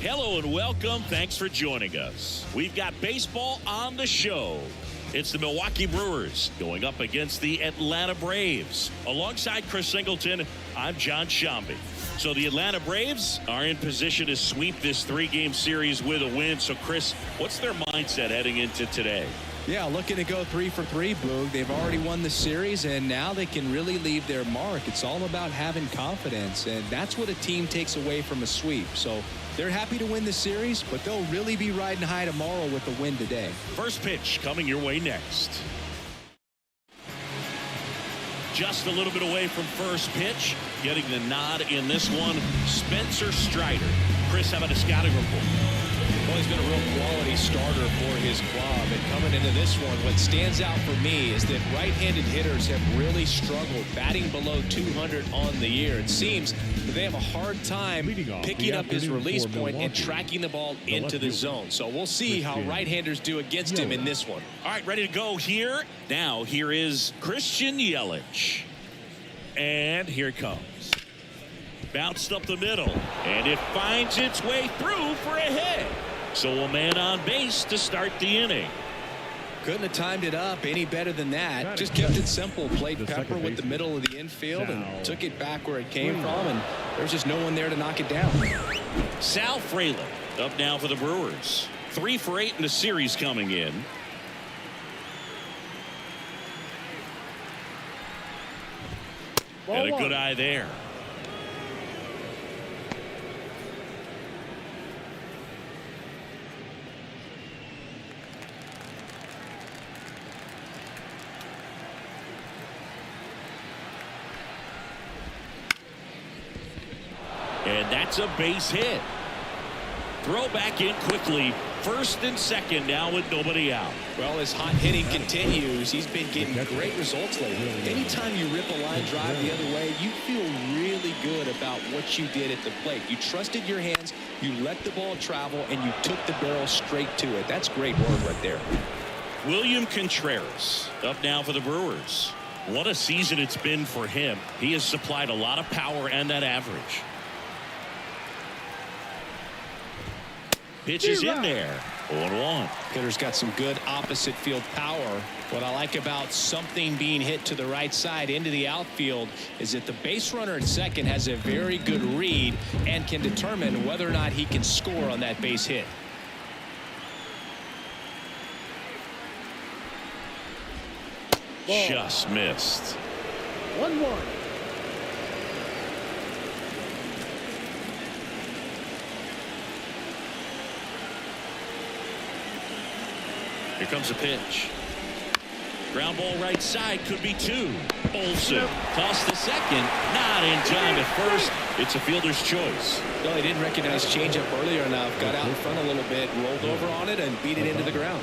Hello and welcome. Thanks for joining us. We've got baseball on the show. It's the Milwaukee Brewers going up against the Atlanta Braves. Alongside Chris Singleton, I'm John Shambi. So the Atlanta Braves are in position to sweep this three-game series with a win. So, Chris, what's their mindset heading into today? Yeah, looking to go 3 for 3, Boog. They've already won the series, and now they can really leave their mark. It's all about having confidence, and that's what a team takes away from a sweep. So they're happy to win the series, but they'll really be riding high tomorrow with the win today. First pitch coming your way next. Just a little bit away from first pitch. Getting the nod in this one, Spencer Strider. Chris, how about a scouting report? Well, he's been a real quality starter for his club. And coming into this one, what stands out for me is that right-handed hitters have really struggled batting below 200 on the year. It seems that they have a hard time picking up his release point and tracking the ball into the zone. So we'll see how right-handers do against him in this one. All right, ready to go here. Now, here is Christian Yelich. And here it comes. Bounced up the middle, and it finds its way through for a hit. So a man on base to start the inning. Couldn't have timed it up any better than that. Just kept it simple. Played pepper with the middle of the infield and took it back where it came from, and there's just no one there to knock it down. Sal Frelick up now for the Brewers. 3 for 8 in the series coming in. And a good eye there. And that's a base hit. Throw back in quickly. First and second now with nobody out. Well, as hot hitting continues, he's been getting great results lately. Anytime you rip a line drive the other way, you feel really good about what you did at the plate. You trusted your hands, you let the ball travel, and you took the barrel straight to it. That's great work right there. William Contreras up now for the Brewers. What a season it's been for him. He has supplied a lot of power and that average. Pitch is in there. 0-1. Hitter's got some good opposite field power. What I like about something being hit to the right side into the outfield is that the base runner at second has a very good read and can determine whether or not he can score on that base hit. Just missed. 1-1. Here comes a pitch. Ground ball right side, could be 2. Olsen tossed to second, not in time at first. It's a fielder's choice. Well, he didn't recognize changeup earlier enough, got out in front a little bit, rolled over on it, and beat it into the ground.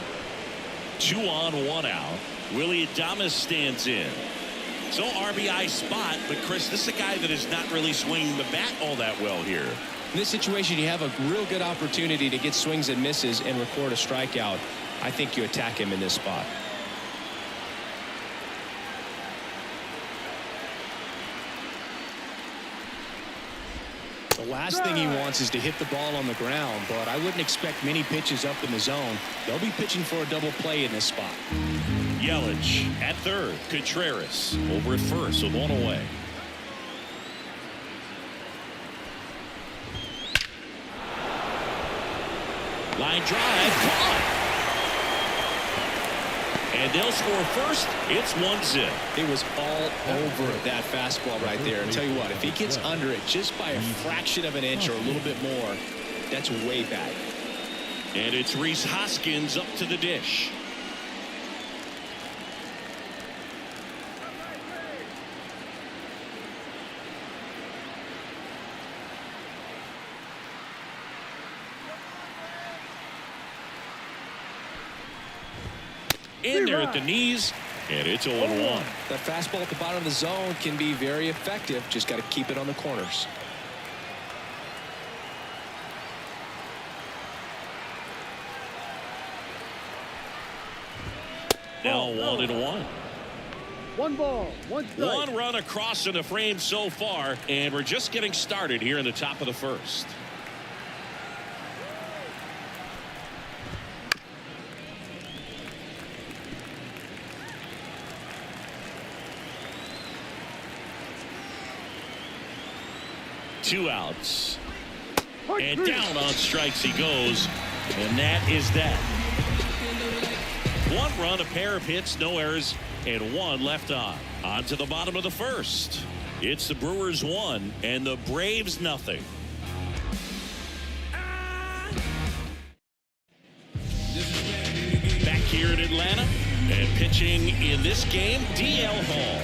2 on, 1 out. Willie Adames stands in. So RBI spot, but Chris, this is a guy that is not really swinging the bat all that well here. In this situation, you have a real good opportunity to get swings and misses and record a strikeout. I think you attack him in this spot. The last thing he wants is to hit the ball on the ground, but I wouldn't expect many pitches up in the zone. They'll be pitching for a double play in this spot. Yelich at third. Contreras over at first with 1 away. Line drive caught. And they'll score first. It's 1-0. It was all over that fastball right there. And tell you what, if he gets under it just by a fraction of an inch or a little bit more, that's way back. And it's Rhys Hoskins up to the dish. In there at the knees, and it's 0-1. That fastball at the bottom of the zone can be very effective. Just got to keep it on the corners. Now 1-1. 1 ball, 1 strike. 1 run across in the frame so far, and we're just getting started here in the top of the first. Two outs. And down on strikes he goes. And that is that. 1 run, a pair of hits, no errors, and 1 left on. On to the bottom of the first. It's the Brewers 1 and the Braves nothing. Back here in Atlanta and pitching in this game, DL Hall.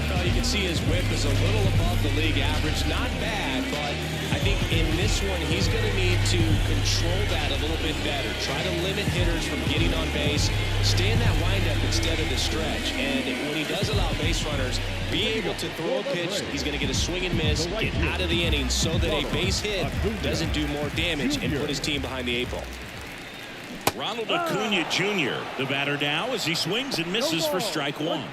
Well, you can see his whip is a little above the league average. Not bad, but I think in this one he's going to need to control that a little bit better. Try to limit hitters from getting on base. Stay in that windup instead of the stretch. And when he does allow base runners, be able to throw a pitch. He's going to get a swing and miss, get out of the inning so that a base hit doesn't do more damage and put his team behind the 8 ball. Ronald Acuna Jr. the batter now as he swings and misses for strike 1.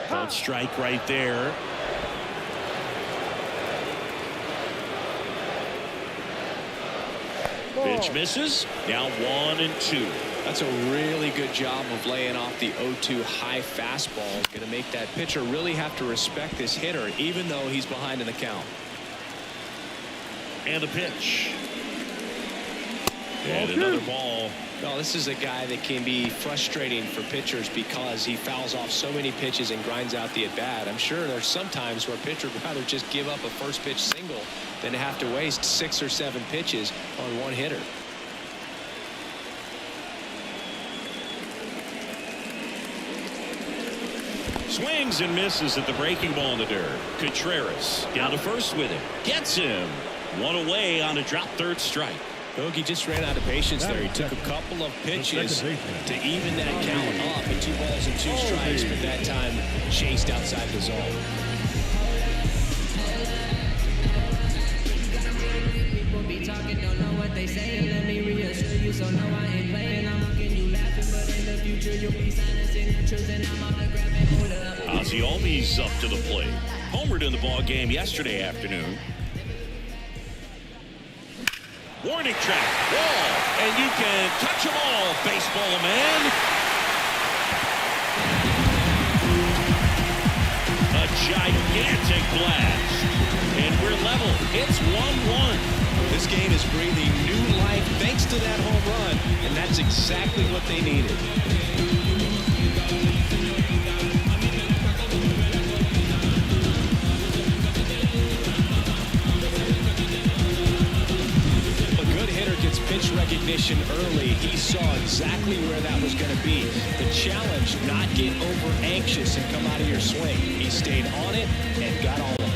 Called strike right there. Pitch misses. Now 1-2. That's a really good job of laying off the 0-2 high fastball. Going to make that pitcher really have to respect this hitter, even though he's behind in the count. And a pitch. And another ball. Well, this is a guy that can be frustrating for pitchers because he fouls off so many pitches and grinds out the at-bat. I'm sure there's some times where a pitcher would rather just give up a first pitch single than have to waste 6 or 7 pitches on one hitter. Swings and misses at the breaking ball in the dirt. Contreras down to first with it. Gets him. 1 away on a drop third strike. Bogey just ran out of patience there. He took a couple of pitches to even that count up at 2 balls and 2 strikes, but that time chased outside the zone. People be talking, don't know what they saying. Let me reassure you, so no, I ain't playing. I'm looking you laughing, but in the future you'll be signing signatures and I'm autographing. Hold up. Ozzie Albies up to the plate. Homered in the ball game yesterday afternoon. Warning track, wall, and you can touch them all, baseball man. A gigantic blast, and we're level. It's 1-1. This game is breathing new life thanks to that home run, and that's exactly what they needed. Pitch recognition early. He saw exactly where that was going to be. The challenge, not get over anxious and come out of your swing. He stayed on it and got all of it.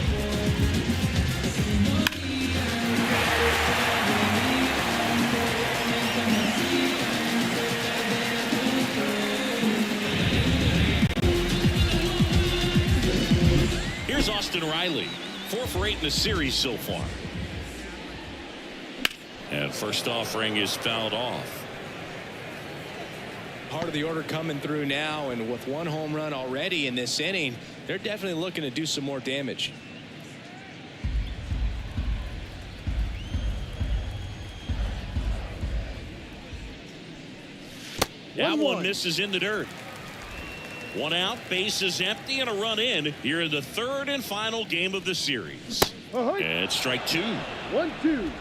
Here's Austin Riley, 4 for 8 in the series so far. And first offering is fouled off. Part of the order coming through now, and with 1 home run already in this inning, they're definitely looking to do some more damage. That one misses in the dirt. 1 out, base is empty, and a run in here in the 3rd and final game of the series. And strike 2. 1-2.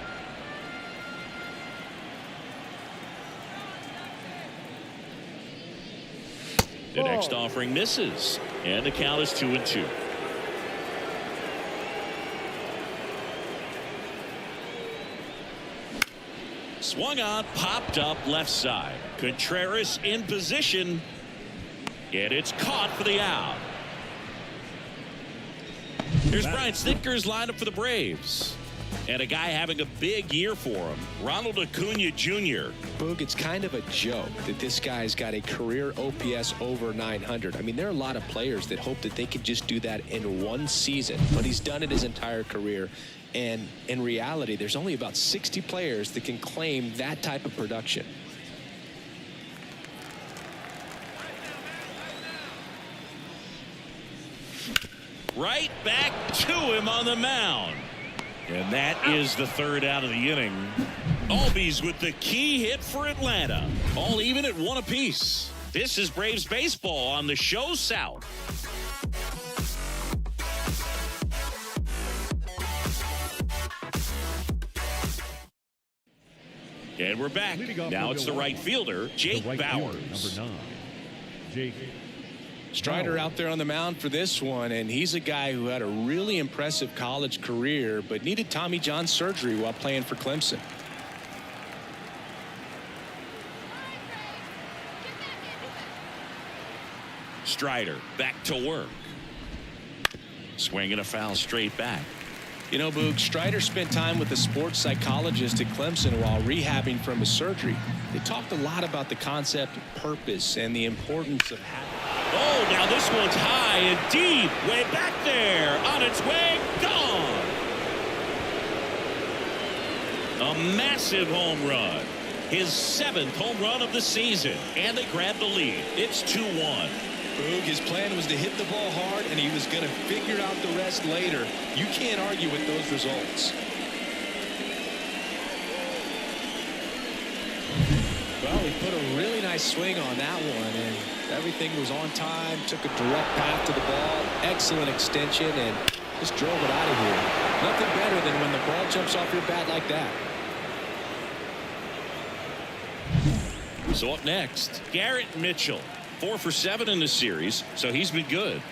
The next offering misses, and the count is 2-2. Swung on, popped up left side. Contreras in position, and it's caught for the out. Here's Brian Snitker's lineup for the Braves. And a guy having a big year for him, Ronald Acuna Jr. Boog, it's kind of a joke that this guy's got a career OPS over 900. I mean, there are a lot of players that hope that they could just do that in one season, but he's done it his entire career. And in reality, there's only about 60 players that can claim that type of production. Right back to him on the mound. And that is the third out of the inning. Albies with the key hit for Atlanta. All even at 1 apiece. This is Braves baseball on the Show South. And we're back. Now it's the right fielder, Jake Bauers. Number 9, Jake. Strider out there on the mound for this one, and he's a guy who had a really impressive college career but needed Tommy John surgery while playing for Clemson. Strider back to work. Swinging a foul straight back. You know, Boog, Strider spent time with a sports psychologist at Clemson while rehabbing from his surgery. They talked a lot about the concept of purpose and the importance of having. Oh, now this one's high and deep. Way back there. On its way. Gone. A massive home run. His 7th home run of the season. And they grab the lead. It's 2-1. Boog, his plan was to hit the ball hard, and he was going to figure out the rest later. You can't argue with those results. Well, he put a really nice swing on that one, and everything was on time. Took a direct path to the ball. Excellent extension, and just drove it out of here. Nothing better than when the ball jumps off your bat like that. So up next, Garrett Mitchell. 4 for 7 in the series, so he's been good.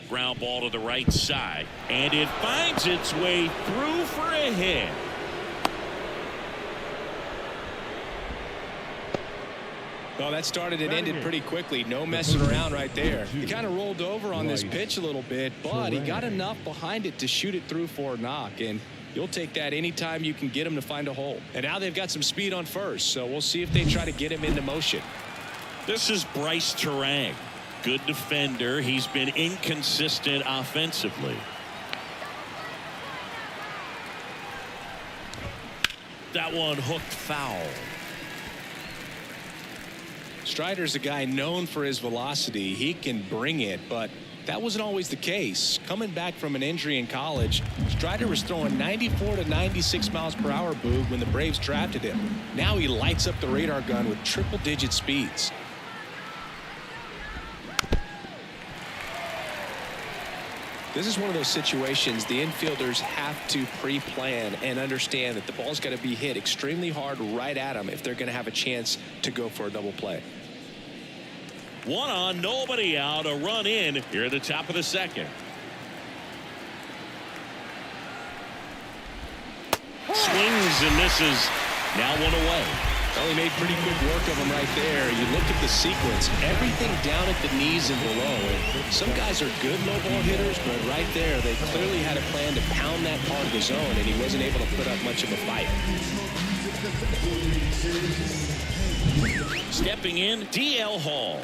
Ground ball to the right side, and it finds its way through for a hit. Well, that started and ended pretty quickly. No messing around right there. He kind of rolled over on this pitch a little bit, but he got enough behind it to shoot it through for a knock. And you'll take that anytime you can get him to find a hole. And now they've got some speed on first, so we'll see if they try to get him into motion. This is Bryce Terang. Good defender. He's been inconsistent offensively. That one hooked foul. Strider's a guy known for his velocity. He can bring it, but that wasn't always the case. Coming back from an injury in college, Strider was throwing 94 to 96 miles per hour, Boog, when the Braves drafted him. Now he lights up the radar gun with triple-digit speeds. This is one of those situations the infielders have to pre-plan and understand that the ball's got to be hit extremely hard right at them if they're going to have a chance to go for a double play. 1 on, nobody out, a run in here at the top of the second. Swings and misses. Now 1 away. Well, he made pretty quick work of him right there. You look at the sequence, everything down at the knees and below. And some guys are good low ball hitters, but right there, they clearly had a plan to pound that part of the zone, and he wasn't able to put up much of a fight. Stepping in, D.L. Hall.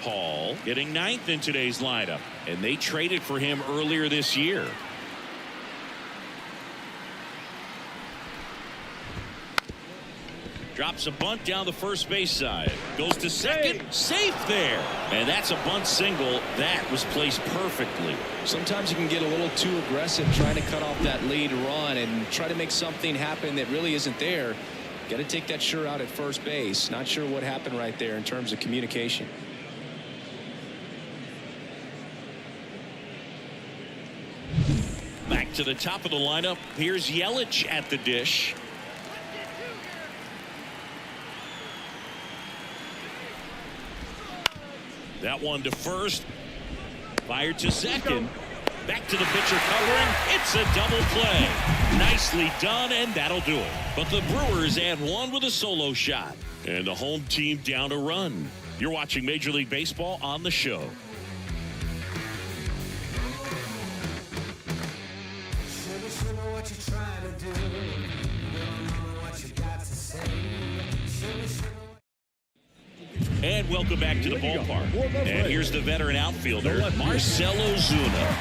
Hall getting 9th in today's lineup, and they traded for him earlier this year. Drops a bunt down the first base side. Goes to second. Safe there. And that's a bunt single. That was placed perfectly. Sometimes you can get a little too aggressive trying to cut off that lead run and try to make something happen that really isn't there. Got to take that sure out at first base. Not sure what happened right there in terms of communication. Back to the top of the lineup. Here's Yelich at the dish. That one to first. Fired to second. Back to the pitcher covering. It's a double play. Nicely done, and that'll do it. But the Brewers add one with a solo shot. And the home team down a run. You're watching Major League Baseball on the show. And welcome back to the ballpark. And here's the veteran outfielder, Marcell Ozuna.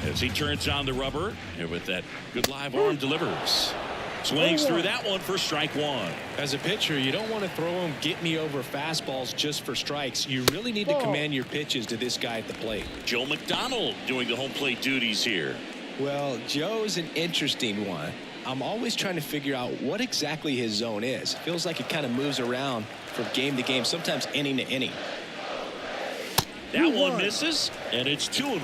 As he turns on the rubber, and with that good live arm delivers. Swings through that one for strike one. As a pitcher, you don't want to throw him get-me-over fastballs just for strikes. You really need to command your pitches to this guy at the plate. Joe McDonald doing the home plate duties here. Well, Joe's an interesting one. I'm always trying to figure out what exactly his zone is. Feels like it kind of moves around from game to game, sometimes inning to inning. That one misses, and it's 2-1.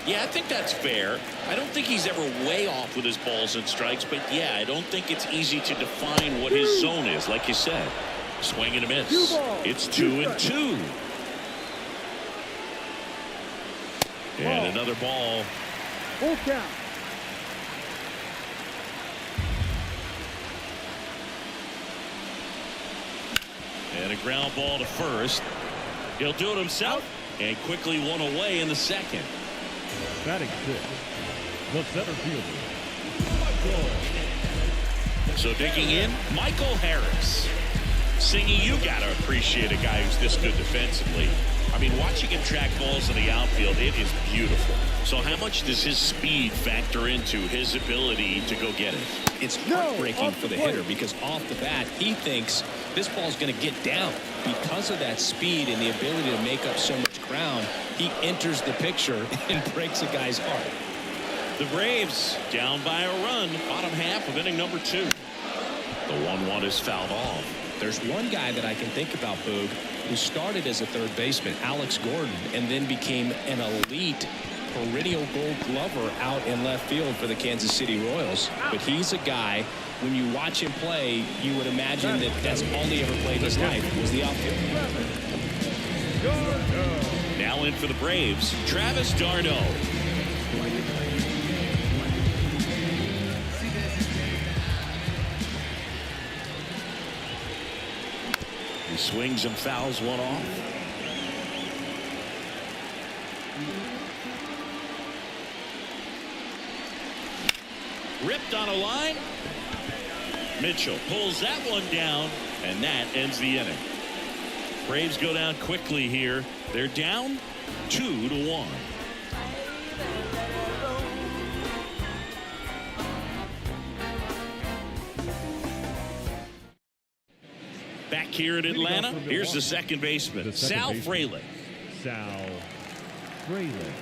Yeah, I think that's fair. I don't think he's ever way off with his balls and strikes, but yeah, I don't think it's easy to define what his zone is, like you said. Swing and a miss. It's 2-2. And another ball. Full count. And a ground ball to first. He'll do it himself. And quickly one away in the second. Batting fifth, the center fielder, Michael. So digging in, Michael Harris. Singing, you got to appreciate a guy who's this good defensively. I mean, watching him track balls in the outfield, it is beautiful. So how much does his speed factor into his ability to go get it? It's heartbreaking for the hitter because off the bat, he thinks this ball's going to get down. Because of that speed and the ability to make up so much ground, he enters the picture and breaks a guy's heart. The Braves down by a run, bottom half of inning number 2. The 1-1 is fouled off. There's one guy that I can think about, Boog, who started as a third baseman, Alex Gordon, and then became an elite perennial Gold Glover out in left field for the Kansas City Royals. But he's a guy, when you watch him play, you would imagine that that's all he ever played in his life was the outfield. Now in for the Braves, Travis d'Arnaud. He swings and fouls one off. Ripped on a line. Mitchell pulls that one down, and that ends the inning. Braves go down quickly here. They're down 2-1. Back here in Atlanta, here's the second baseman, Sal Frelick. Sal Frelick.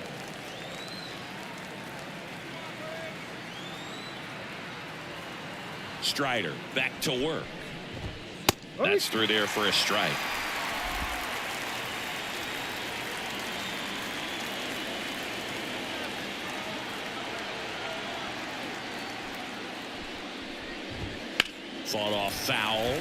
Strider back to work. That's through there for a strike. Fought off foul.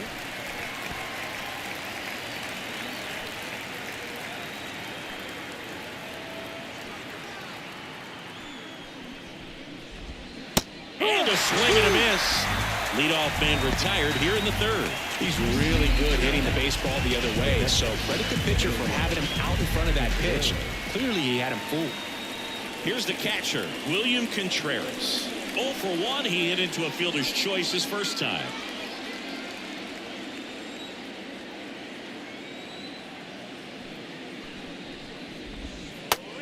And a swing and a miss. Leadoff man retired here in the third. He's really good hitting the baseball the other way. So credit the pitcher for having him out in front of that pitch. Clearly he had him fooled. Here's the catcher, William Contreras. 0 for 1. He hit into a fielder's choice his first time.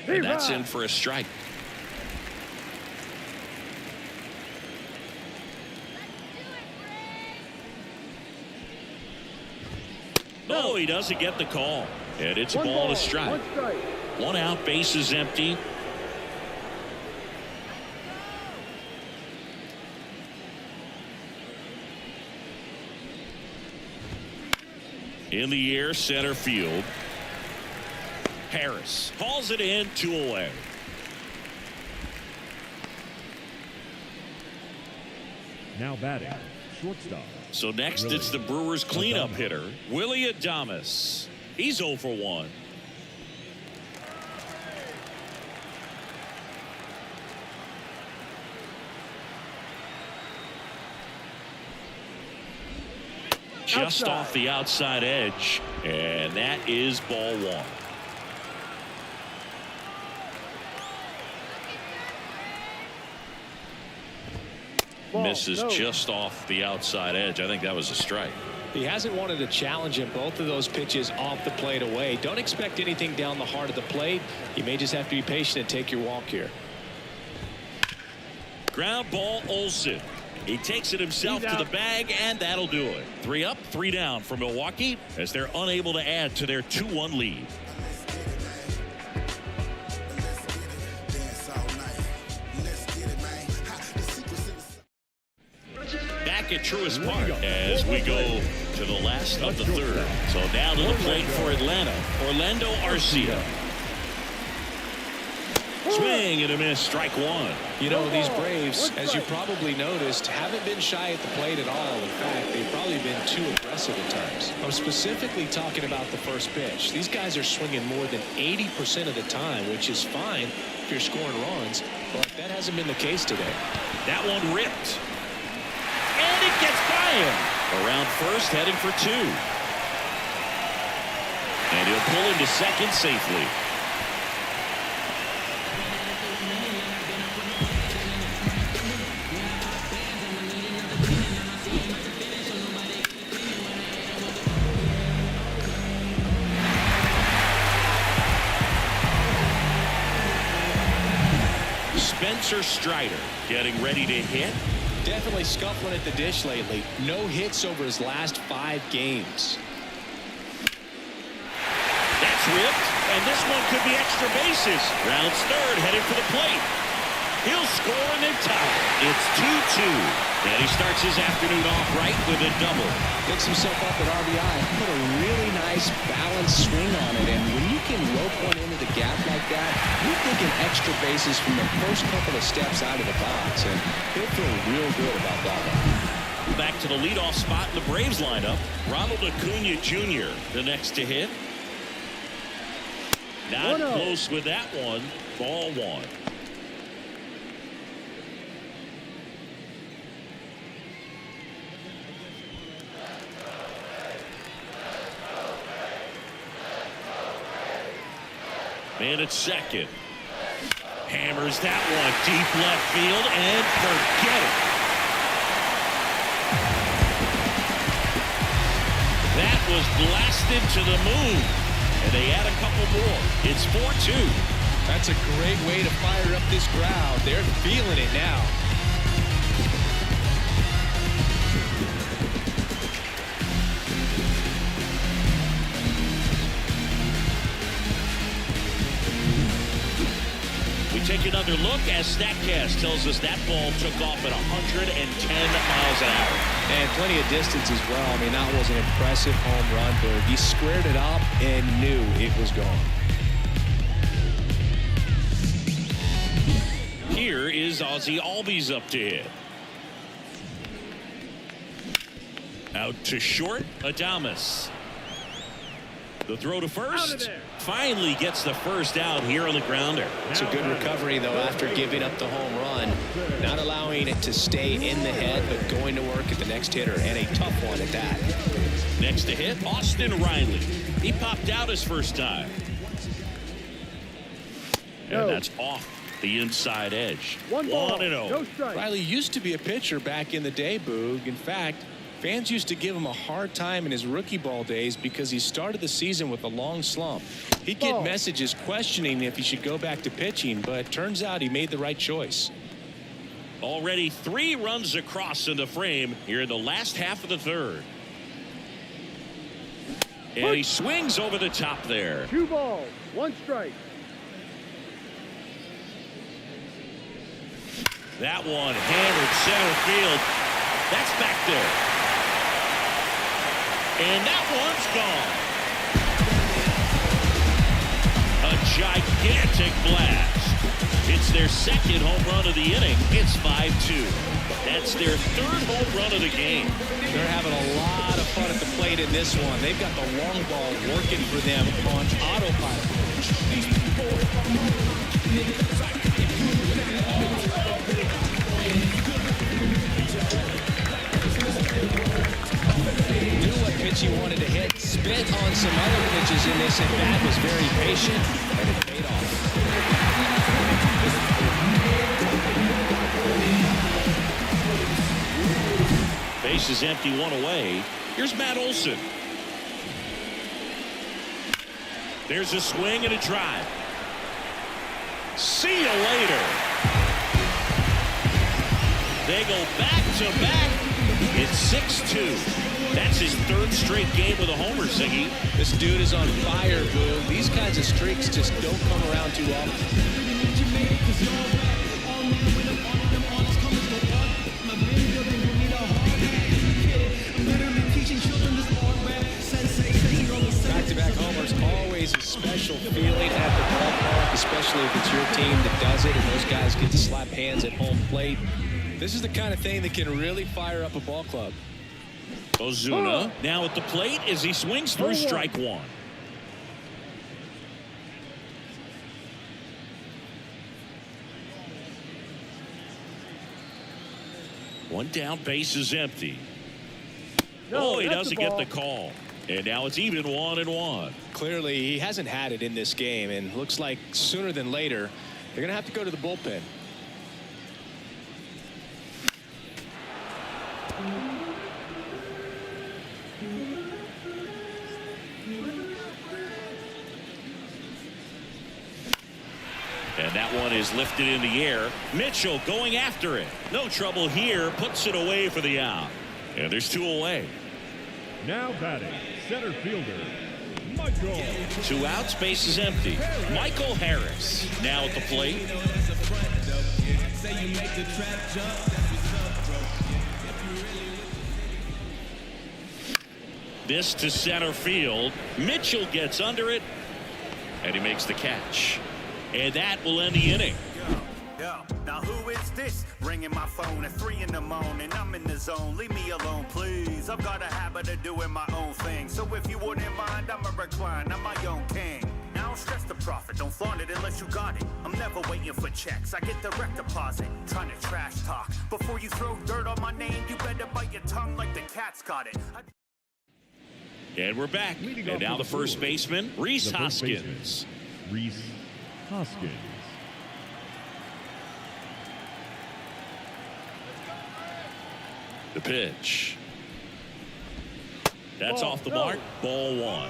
And that's in for a strike. No, he doesn't get the call. And it's a ball to strike. 1 out, base is empty. In the air, center field. Harris hauls it in, 2 away. Now batting, Shortstop. So next it's the Brewers cleanup hitter, Willie Adames. He's 0 for 1. Just off the outside edge, and that is ball 1. Misses just off the outside edge. I think that was a strike. He hasn't wanted to challenge him. Both of those pitches off the plate away. Don't expect anything down the heart of the plate. You may just have to be patient and take your walk here. Ground ball, Olsen. He takes it himself to the bag, and that'll do it. 3 up, 3 down for Milwaukee as they're unable to add to their 2-1 lead. Back at Truist Park as we go to the last of the third. So now to the plate for Atlanta, Orlando Arcia. Swing and a miss, strike 1. You know, these Braves, as you probably noticed, haven't been shy at the plate at all. In fact, they've probably been too aggressive at times. I'm specifically talking about the first pitch. These guys are swinging more than 80% of the time, which is fine if you're scoring runs, but that hasn't been the case today. That one ripped. And it gets by him. Around first, heading for 2. And he'll pull into second safely. Spencer Strider getting ready to hit. Definitely scuffling at the dish lately. No hits over his last 5 games. That's ripped, and this one could be extra bases. Rounds third, heading for the plate. He'll score and then tie. It's 2-2. And he starts his afternoon off right with a double. Picks himself up at RBI. Put a really nice balanced swing on it. And when you can rope one into the gap like that, you're thinking extra bases from the first couple of steps out of the box. And he'll feel real good about that one. Back to the leadoff spot in the Braves lineup. Ronald Acuna Jr. the next to hit. Not close with that one. Ball 1. Man at second. Hammers that one deep left field and forget it. That was blasted to the moon. And they add a couple more. It's 4-2. That's a great way to fire up this crowd. They're feeling it now. Take another look as StatCast tells us that ball took off at 110 miles an hour. And plenty of distance as well. I mean, that was an impressive home run, Berg. He squared it up and knew it was gone. Here is Ozzie Albies up to hit. Out to short, Adames. The throw to first. Finally gets the first out here on the grounder. It's a good recovery, though, after giving up the home run. Not allowing it to stay in the head, but going to work at the next hitter, and a tough one at that. Next to hit, Austin Riley. He popped out his first time. And that's off the inside edge. 1-0. Riley used to be a pitcher back in the day, Boog. In fact, fans used to give him a hard time in his rookie ball days because he started the season with a long slump. He'd get messages questioning if he should go back to pitching, but turns out he made the right choice. Already 3 runs across in the frame here in the last half of the third. And he swings over the top there. 2 balls, 1 strike. That one hammered center field. That's back there. And that one's gone. A gigantic blast. It's their second home run of the inning. It's 5-2. That's their third home run of the game. They're having a lot of fun at the plate in this one. They've got the long ball working for them on autopilot. Knew what pitch he wanted to hit. Spit on some other pitches in this, and that was very patient, and it paid off. Base is empty, one away. Here's Matt Olson. There's a swing and a drive. See you later. They go back to back. It's 6-2. That's his third straight game with a homer, Ziggy. This dude is on fire, Boo. These kinds of streaks just don't come around too often. Back-to-back homers, always a special feeling at the ballpark, especially if it's your team that does it and those guys get to slap hands at home plate. This is the kind of thing that can really fire up a ball club. Ozuna now at the plate as he swings through strike one. One down, base is empty. No, he that's doesn't the get ball. the call. And now it's even 1-1. Clearly, he hasn't had it in this game, and looks like sooner than later, they're going to have to go to the bullpen. And that one is lifted in the air. Mitchell going after it. No trouble here. Puts it away for the out. And there's two away. Now batting, center fielder, Michael. Two outs, base is empty. Michael Harris now at the plate. This to center field. Mitchell gets under it. And he makes the catch. And that will end the inning. Yo, now who is this? Ringing my phone at 3 in the morning. I'm in the zone. Leave me alone, please. I've got a habit of doing my own thing. So if you wouldn't mind, I'm a recline. I'm my own king. Now don't stress the profit. Don't flaunt it unless you got it. I'm never waiting for checks. I get direct deposit. Trying to trash talk. Before you throw dirt on my name, you better bite your tongue like the cat's got it. And we're back. Leading And off now for the first Brewers, baseman, Rhys the first Hoskins. baseman, Rhys Hoskins. The pitch. That's Ball, off the no. mark. Ball one.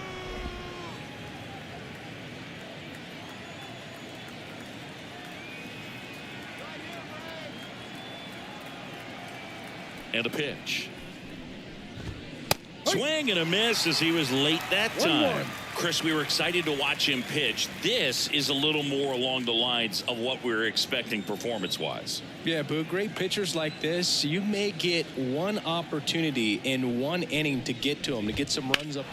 And a pitch. Swing and a miss as he was late that 1-1. time. Chris, we were excited to watch him pitch. This is a little more along the lines of what we were expecting performance-wise. Yeah, Boo, great pitchers like this, you may get one opportunity in one inning to get to them, to get some runs up.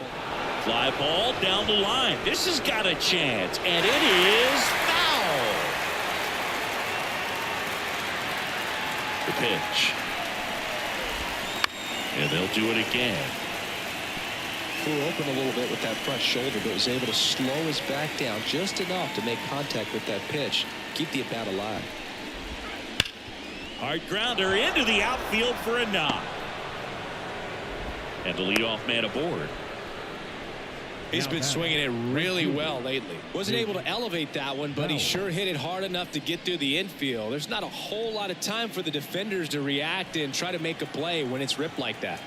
Fly ball down the line. This has got a chance, and it is foul. The pitch. And they'll do it again. Flew open a little bit with that front shoulder, but was able to slow his back down just enough to make contact with that pitch, keep the at-bat alive. Hard grounder into the outfield for a knock. And the leadoff man aboard. He's Now been batting, swinging it really right well lately. Wasn't able to elevate that one, but he Wow. sure hit it hard enough to get through the infield. There's not a whole lot of time for the defenders to react and try to make a play when it's ripped like that.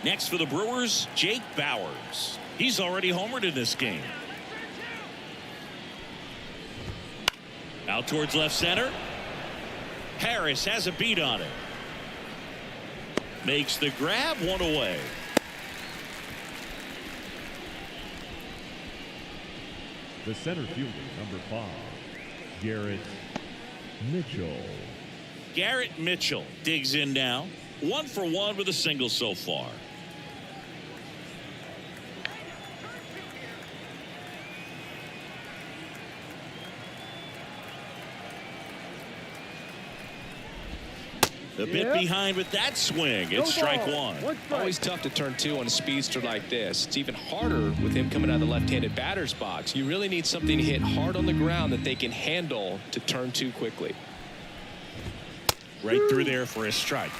Next for the Brewers, Jake Bauers. He's already homered in this game. Out towards left center. Harris has a beat on it. Makes the grab, one away. The center fielder, number 5, Garrett Mitchell. Garrett Mitchell digs in now. 1 for 1 with a single so far. A bit behind with that swing. It's strike one. Always tough to turn two on a speedster like this. It's even harder with him coming out of the left-handed batter's box. You really need something to hit hard on the ground that they can handle to turn two quickly. Right through there for a strike.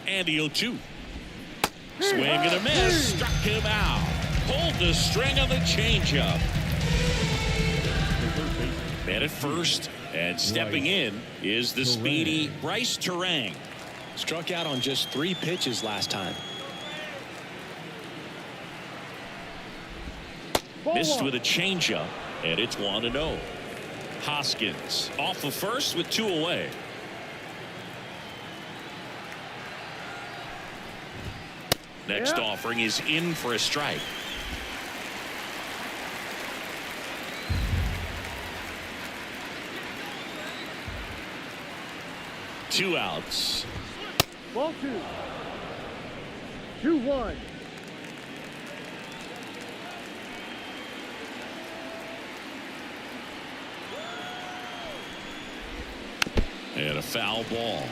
And the 0-2. Swing and a miss. Struck him out. Pulled the string on the changeup. Man at first. And stepping in is the speedy Bryce Terang. Struck out on just 3 pitches last time. Missed with a changeup. And it's 1-0. Hoskins off of first with 2 away. Next offering is in for a strike. Two outs. Ball 2. 2-1. And a foul ball.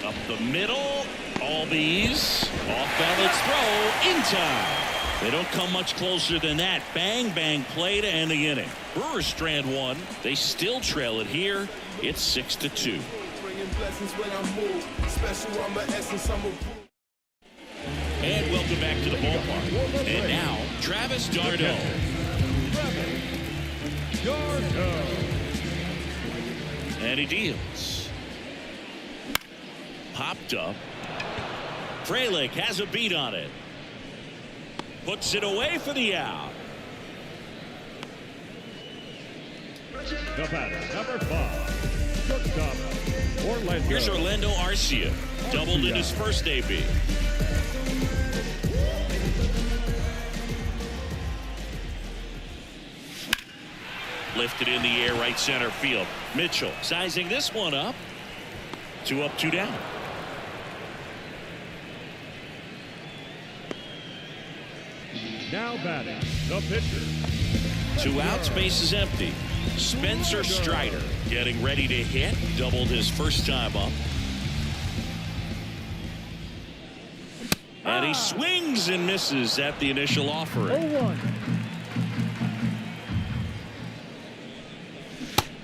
Up the middle. Albies off balance throw in time. They don't come much closer than that. Bang bang play to end the inning. Brewers strand one. They still trail it here. It's 6-2. And welcome back to the ballpark. And now Travis d'Arnaud. And he deals. Popped up. Frelick has a beat on it. Puts it away for the out. The batter, number 5, shortstop, Orlando. Here's Orlando Arcia. Doubled in his first AB. Lifted in the air, right center field. Mitchell sizing this one up. 2 up, 2 down. Now batting, the pitcher. 2 outs, base is empty. Spencer Strider getting ready to hit. Doubled his first time up. And he swings and misses at the initial offering. 0-1.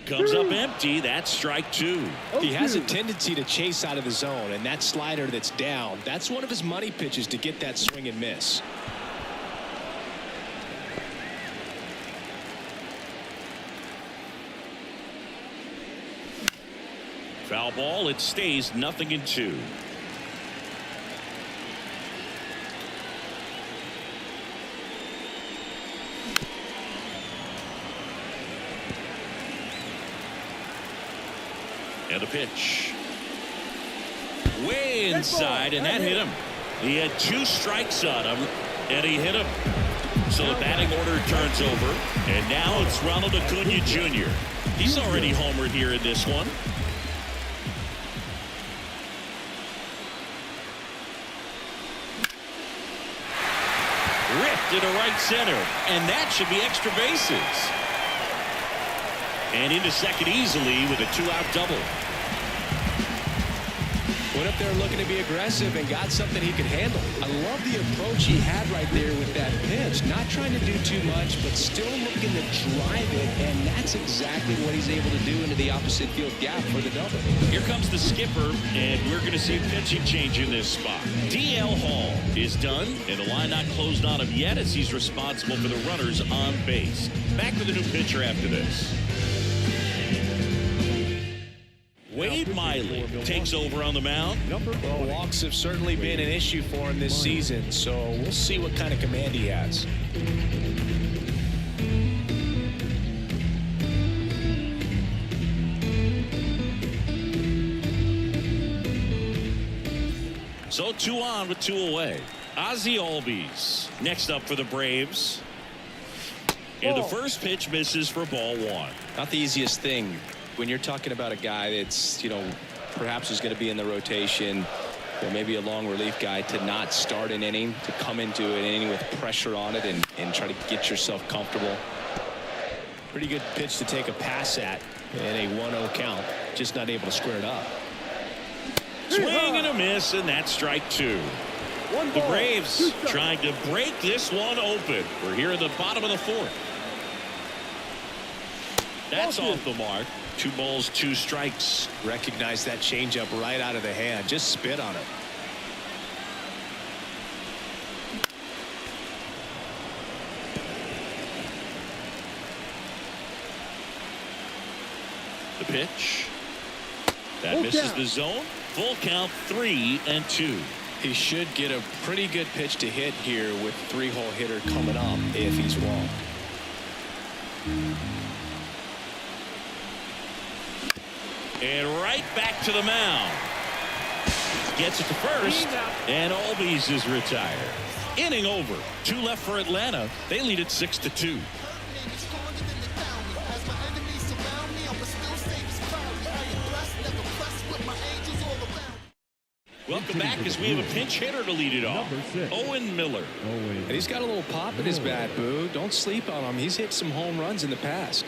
Comes up empty. That's strike 2. He has a tendency to chase out of the zone, and that slider that's down, that's one of his money pitches to get that swing and miss. Foul ball. It stays 0-2. And a pitch. Way inside, and that hit him. He had 2 strikes on him, and he hit him. So the batting order turns over, and now it's Ronald Acuna Jr. He's already homered here in this one. Ripped into right center, and that should be extra bases. And into second easily with a 2-out double. Went up there looking to be aggressive and got something he could handle. I love the approach he had right there with that pitch. Not trying to do too much, but still looking to drive it, and that's exactly what he's able to do into the opposite field gap for the double. Here comes the skipper, and we're going to see a pitching change in this spot. DL Hall is done, and the line not closed on him yet as he's responsible for the runners on base. Back with a new pitcher after this. Wade Miley takes over on the mound. Well, walks have certainly been an issue for him this season, so we'll see what kind of command he has. So 2 on with 2 away. Ozzie Albies next up for the Braves. And the first pitch misses for ball 1. Not the easiest thing when you're talking about a guy that's, perhaps is going to be in the rotation, or maybe a long relief guy, to not start an inning, to come into an inning with pressure on it and try to get yourself comfortable. Pretty good pitch to take a pass at in a 1-0 count. Just not able to square it up. Swing and a miss, and that's strike 2. The Braves trying to break this one open. We're here at the bottom of the 4th. That's off the mark. 2 balls, 2 strikes. Recognize that changeup right out of the hand. Just spit on it. The pitch. That misses the zone. Full count, 3-2. He should get a pretty good pitch to hit here with 3-hole hitter coming up if he's walked. And right back to the mound. Gets it to first, and Albies is retired. Inning over. 2 left for Atlanta. They lead it 6-2. Welcome back as we have a pinch hitter to lead it off. Owen Miller. And he's got a little pop in his bat, Boo. Don't sleep on him. He's hit some home runs in the past.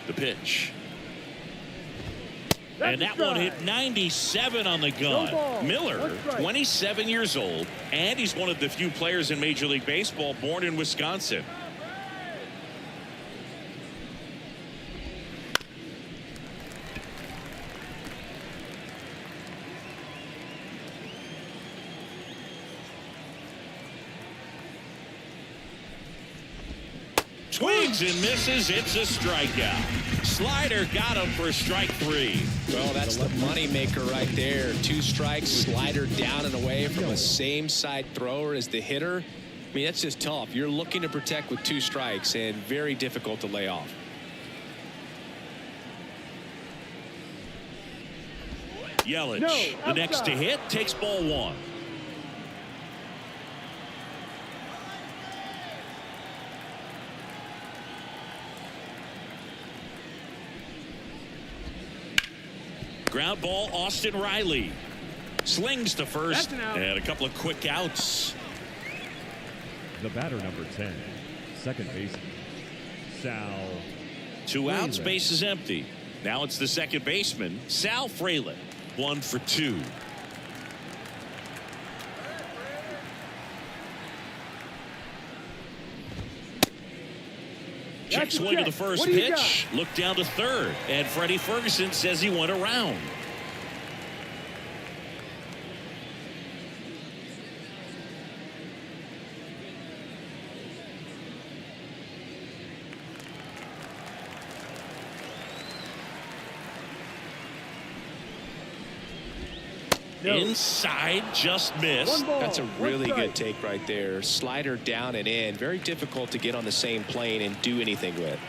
The pitch. And that one hit 97 on the gun. Miller, 27 years old, and he's one of the few players in Major League Baseball born in Wisconsin. Swings and misses. It's a strikeout. Slider got him for strike 3. Well, that's the money maker right there. 2 strikes, slider down and away from a same side thrower as the hitter. I mean, that's just tough. You're looking to protect with 2 strikes and very difficult to lay off. Yelich, the next to hit, takes ball 1. Ground ball, Austin Riley. Slings to first, and a couple of quick outs. The batter, number 10, second baseman, Sal. 2 outs, base is empty. Now it's the second baseman, Sal Fraley. 1 for 2. Check swing to the first pitch. Look down to third. And Freddie Ferguson says he went around. Inside, just missed. That's a really good take right there. Slider down and in. Very difficult to get on the same plane and do anything with.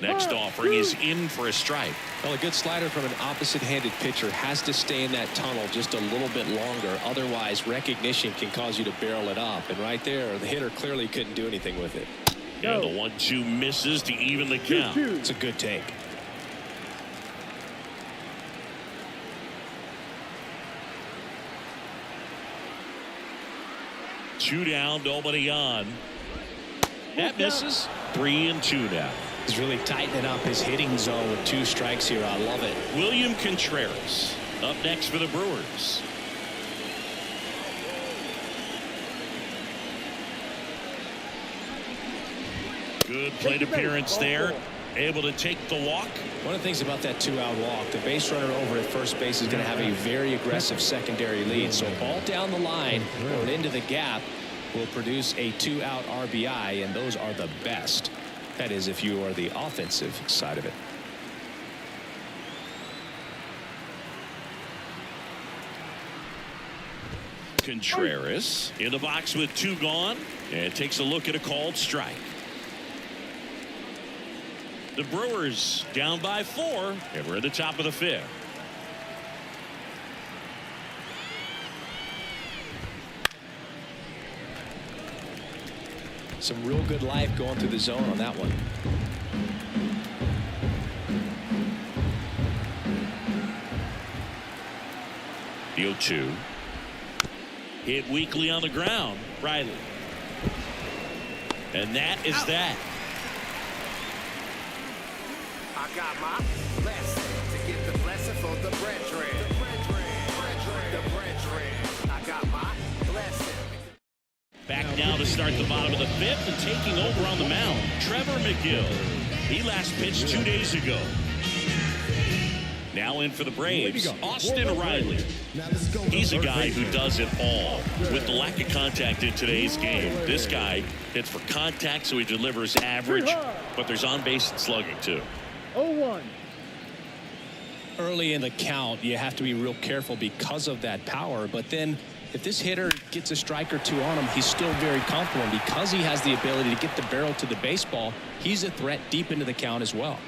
Next offering is in for a strike. Well, a good slider from an opposite-handed pitcher has to stay in that tunnel just a little bit longer. Otherwise, recognition can cause you to barrel it up. And right there, the hitter clearly couldn't do anything with it. And the 1-2 misses to even the count. It's a good take. Two down, nobody on. That misses. 3-2 now. He's really tightening up his hitting zone with 2 strikes here. I love it. William Contreras up next for the Brewers. Good plate appearance there. Able to take the walk. One of the things about that 2-out walk, the base runner over at first base is going to have a very aggressive secondary lead. So a ball down the line or into the gap will produce a 2-out RBI, and those are the best. That is, if you are the offensive side of it. Contreras in the box with 2 gone, and takes a look at a called strike. The Brewers down by 4, and we're at the top of the 5th. Some real good life going through the zone on that one. The 0-2. Hit weakly on the ground. Riley. And that is that. I got my blessing to get the blessing for the brethren. The brethren. I got my blessing. Back now to start the bottom of the fifth and taking over on the mound, Trevor McGill. He last pitched 2 days ago. Now in for the Braves, Austin Riley. He's a guy who does it all. With the lack of contact in today's game, this guy hits for contact, so he delivers average, but there's on base and slugging too. 0-1. Early in the count, you have to be real careful because of that power, but then if this hitter gets a strike or two on him, he's still very comfortable. And because he has the ability to get the barrel to the baseball, he's a threat deep into the count as well.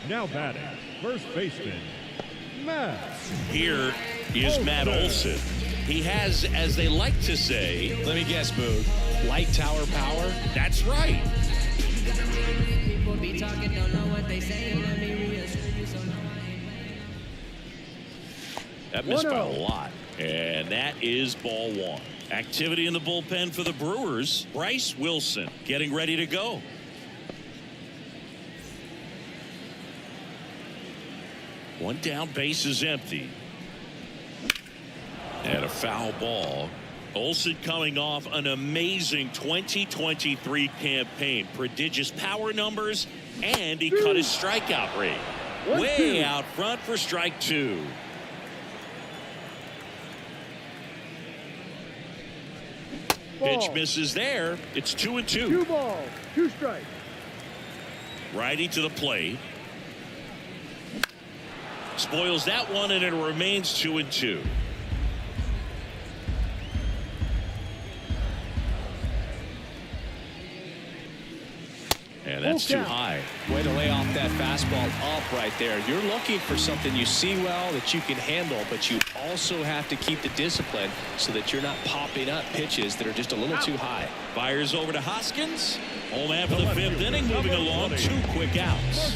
Now batting, first baseman, Matt. Here is Matt Olson. He has, as they like to say, let me guess, Boog, light tower power? That's right. People be talking, don't know what they say. Let me reassure you, so no, I ain't playing. That missed by a lot. And that is ball one. Activity in the bullpen for the Brewers. Bryce Wilson getting ready to go. One down, base is empty. And a foul ball. Olson coming off an amazing 2023 campaign. Prodigious power numbers, and he cut his strikeout rate. Way out front for strike two. Pitch misses there. It's 2-2. 2 balls, 2 strikes. Righty to the plate. Spoils that one, and it remains 2-2. And that's too high. Way to lay off that fastball up right there. You're looking for something you see well that you can handle, but you also have to keep the discipline so that you're not popping up pitches that are just a little too high. Fires over to Hoskins. Home after the fifth inning, moving along, 2 quick outs.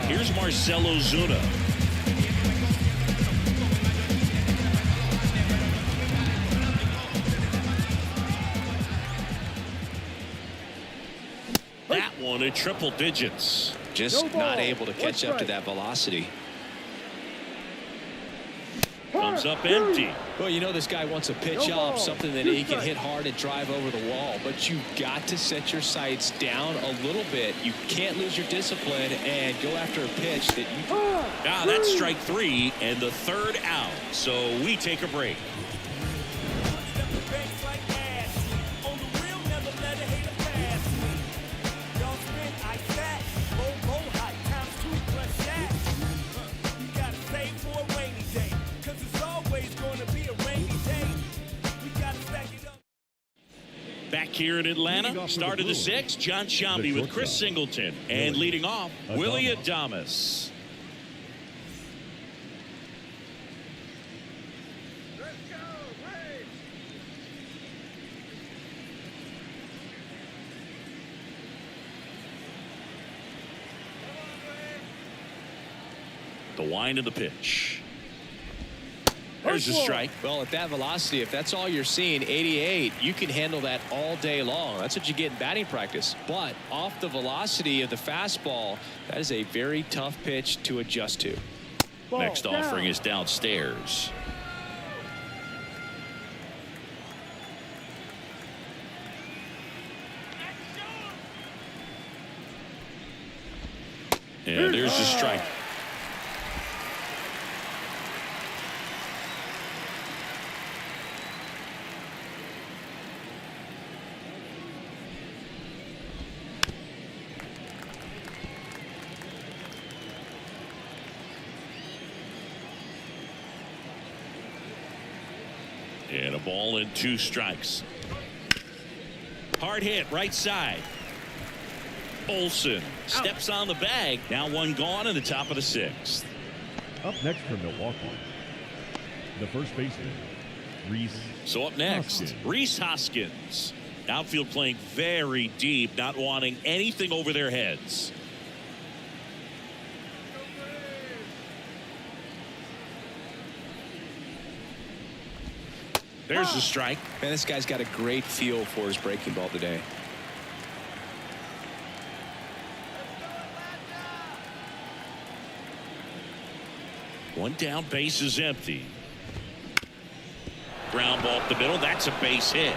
Here's Marcell Ozuna. That one in triple digits. Just not able to catch up to that velocity. Comes up empty. Well, you know this guy wants a pitch off, something that he can hit hard and drive over the wall, but you've got to set your sights down a little bit. You can't lose your discipline and go after a pitch that you can. Now that's strike 3 and the third out. So we take a break. Back here in Atlanta, start of the 6th, John Sciambi with Chris Singleton. And leading off, Willie Adames. The wind of the pitch. There's a strike. Well, at that velocity, if that's all you're seeing, 88, you can handle that all day long. That's what you get in batting practice. But off the velocity of the fastball, that is a very tough pitch to adjust to. Next offering is downstairs. And there's a strike. And a ball and 2 strikes. Hard hit right side. Olson steps on the bag. Now 1 gone in the top of the 6th. Up next from Milwaukee, the first baseman, So up next, Rhys Hoskins. Outfield playing very deep, not wanting anything over their heads. There's the strike. Man, this guy's got a great feel for his breaking ball today. One down, base is empty. Ground ball up the middle. That's a base hit.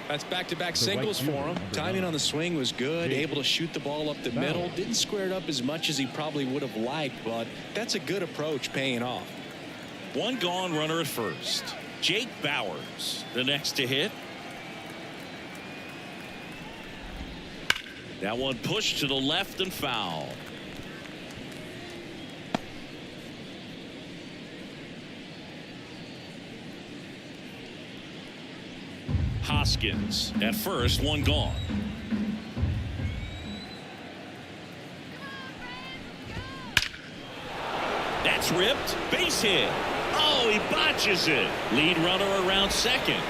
That's back-to-back singles for him. Timing on the swing was good. Able to shoot the ball up the middle. Didn't square it up as much as he probably would have liked, but that's a good approach, paying off. One gone, runner at first. Jake Bauers, the next to hit. That one pushed to the left and foul. Hoskins at first, one gone. That's ripped. Base hit. Oh, he botches it. Lead runner around second.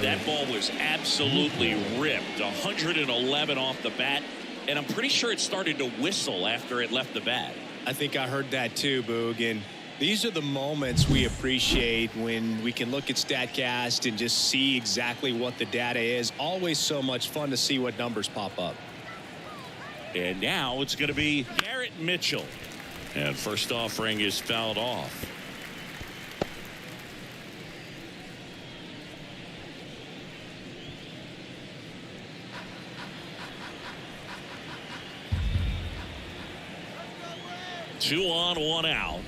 That ball was absolutely ripped. 111 off the bat, and I'm pretty sure it started to whistle after it left the bat. I think I heard that too, Boog. And these are the moments we appreciate when we can look at StatCast and just see exactly what the data is. Always so much fun to see what numbers pop up. And now it's going to be Garrett Mitchell. And first offering is fouled off. Two on, one out.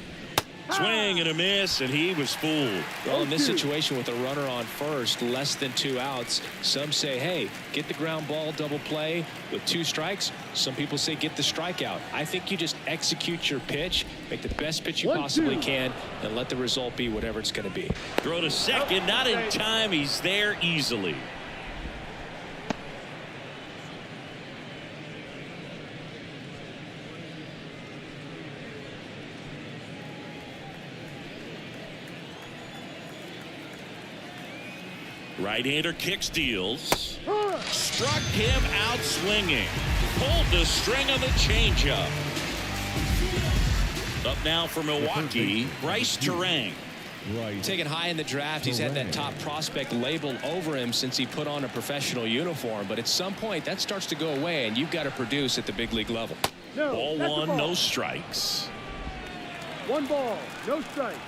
Swing and a miss, and he was fooled. Well, in this situation with a runner on first, less than 2 outs, some say, hey, get the ground ball double play with 2 strikes. Some people say get the strikeout. I think you just execute your pitch, make the best pitch you possibly can, and let the result be whatever it's going to be. Throw to second, not in time. He's there easily. Right-hander kicks, deals. Struck him out swinging. Pulled the string on the changeup. Up now for Milwaukee, Bryce Terang. Taken high in the draft, he's had that top prospect label over him since he put on a professional uniform. But at some point, that starts to go away, and you've got to produce at the big league level. Ball one, no strikes. 1 ball, no strikes.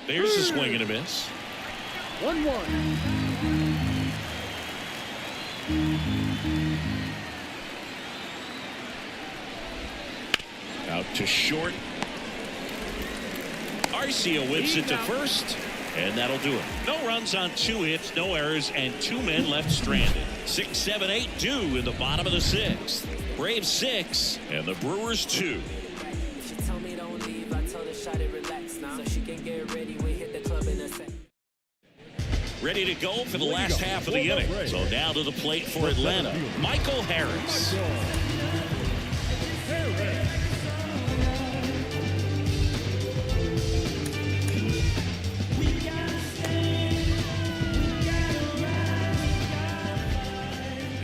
There's a swing and a miss. 1-1. Out to short. Arcia whips it to first, and that'll do it. No runs on 2 hits, no errors, and 2 men left stranded. 6, 7, 8 due in the bottom of the 6th. Braves 6 and the Brewers 2. She told me don't leave. I told her shot it relax now, so she can get ready. We hit the club in a sec. Ready to go for the last half of the inning. So now to the plate for Atlanta, Michael Harris.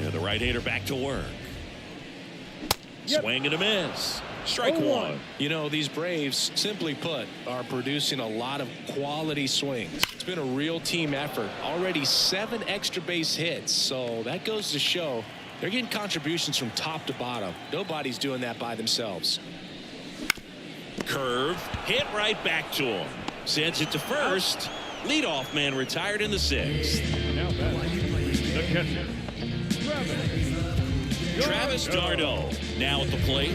Yeah, the right-hander back to work. Swing and a miss. Strike 1. You know, these Braves, simply put, are producing a lot of quality swings. It's been a real team effort. Already 7 extra base hits, so that goes to show they're getting contributions from top to bottom. Nobody's doing that by themselves. Curve, hit right back to him. Sends it to first. Leadoff man retired in the 6th. Now the catcher, Travis d'Arnaud now at the plate.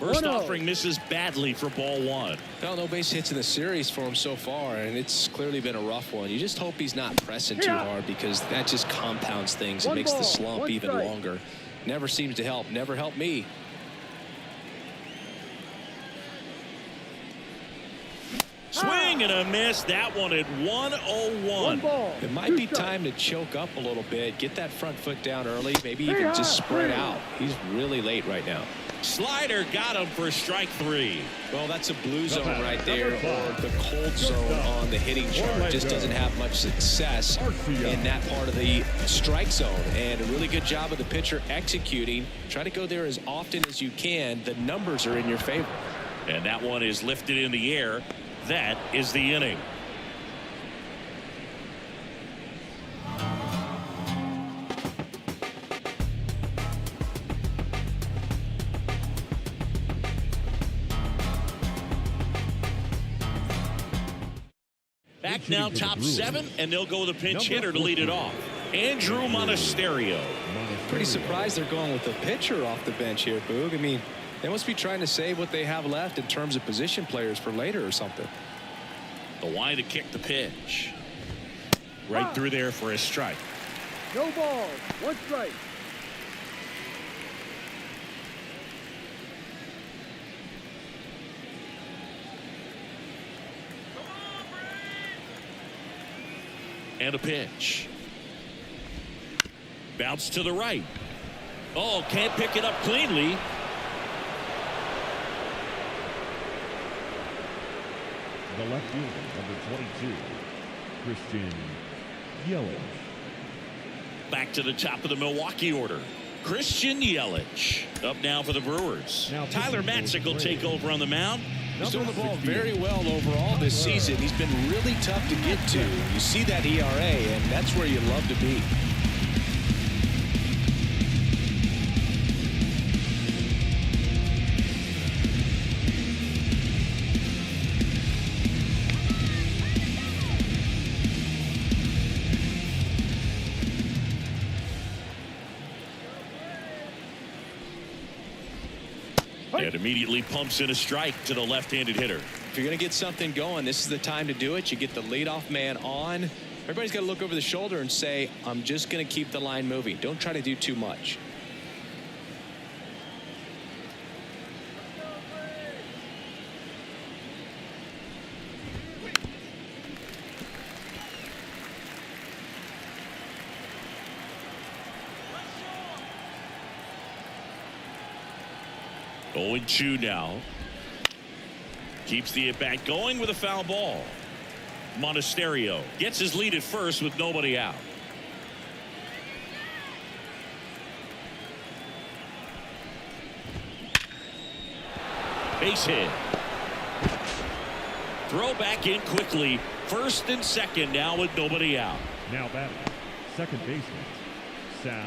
First 1-0. offering misses badly for ball one. Well, no base hits in the series for him so far, and it's clearly been a rough one. You just hope he's not pressing too hard, because that just compounds things and makes the slump even longer. Never seems to help. Never helped me. Swing and a miss. That one at 101. 1 ball. It might be time to choke up a little bit, get that front foot down early, maybe even just spread out. He's really late right now. Slider got him for strike 3. Well, that's a blue zone right there, or the cold zone on the hitting chart. Just doesn't have much success in that part of the strike zone. And a really good job of the pitcher executing. Try to go there as often as you can. The numbers are in your favor. And that one is lifted in the air. That is the inning. Back now, top 7, and they'll go with a pinch hitter to lead it off. Andrew Monasterio. Pretty surprised they're going with the pitcher off the bench here, Boog. I mean, they must be trying to save what they have left in terms of position players for later or something. The wide to kick the pitch. Right through there for a strike. No balls. 1 strike. And a pitch. Bounce to the right. Oh, can't pick it up cleanly. The left fielder, number 22, Christian Yelich. Back to the top of the Milwaukee order. Christian Yelich up now for the Brewers. Tyler Matzik will take over on the mound. He's doing the ball very well overall this season. He's been really tough to get to. You see that ERA, and that's where you love to be. And immediately pumps in a strike to the left-handed hitter. If you're going to get something going, this is the time to do it. You get the leadoff man on. Everybody's got to look over the shoulder and say, I'm just going to keep the line moving. Don't try to do too much. Oh, 0-2 now. Keeps the at-bat going with a foul ball. Monasterio gets his lead at first with nobody out. Base hit. Throw back in quickly. First and second now with nobody out. Now batting, second baseman, Sal